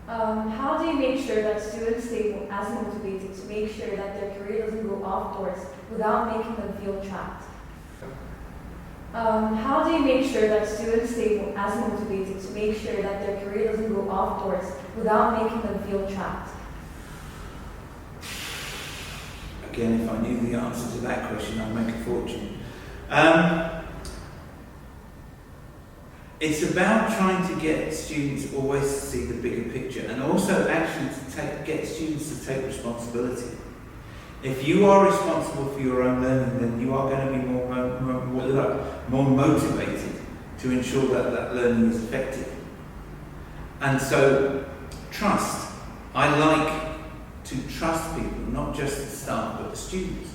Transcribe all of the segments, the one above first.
How do you make sure that students stay as motivated to make sure that their career doesn't go off course without making them feel trapped? How do you make sure that students stay as motivated to make sure that their career doesn't go off course without making them feel trapped? Again, if I knew the answer to that question, I'd make a fortune. It's about trying to get students always to see the bigger picture, and also actually to get students to take responsibility. If you are responsible for your own learning, then you are going to be more motivated to ensure that that learning is effective. And so, trust. I like to trust people, not just the staff, but the students.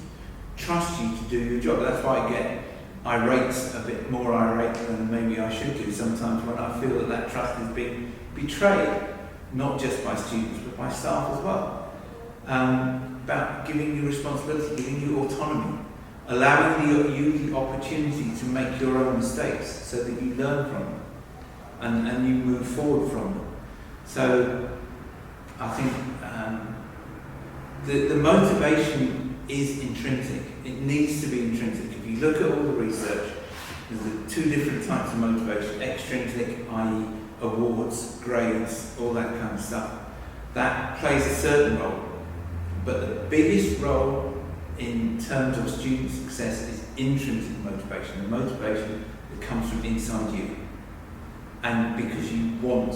Trust you to do your job. That's why I get a bit more irate than maybe I should do sometimes when I feel that that trust is being betrayed, not just by students, but by staff as well. About giving you responsibility, giving you autonomy, allowing you the opportunity to make your own mistakes so that you learn from them and you move forward from them. So I think the motivation is intrinsic. It needs to be intrinsic. If you look at all the research, there's two different types of motivation: extrinsic, i.e. awards, grades, all that kind of stuff. That plays a certain role. But the biggest role in terms of student success is intrinsic motivation, the motivation that comes from inside you, and because you want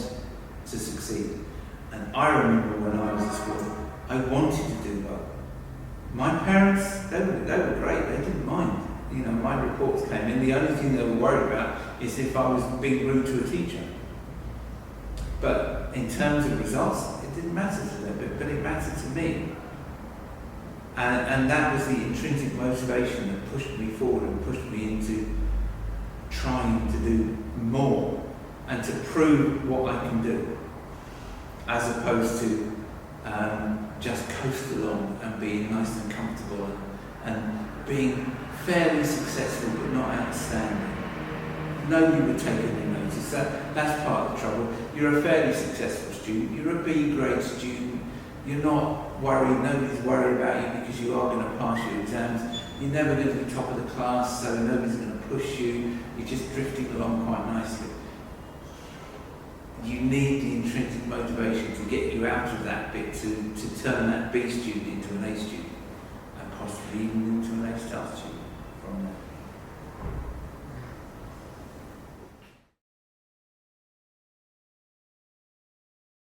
to succeed. And I remember when I was at school, I wanted to do well. My parents, they were great, they didn't mind. You know, my reports came in, the only thing they were worried about is if I was being rude to a teacher. But in terms of results, it didn't matter to them, but it mattered to me. And that was the intrinsic motivation that pushed me forward and pushed me into trying to do more and to prove what I can do, as opposed to just coast along and being nice and comfortable and being fairly successful but not outstanding. Nobody would take any notice. That's part of the trouble. You're a fairly successful student, you're a B grade student, you're not worried, nobody's worried about you because you are going to pass your exams. You're never going to be top of the class, so nobody's going to push you. You're just drifting along quite nicely. You need the intrinsic motivation to get you out of that bit, to turn that B student into an A student, and possibly even into an A-star student from there.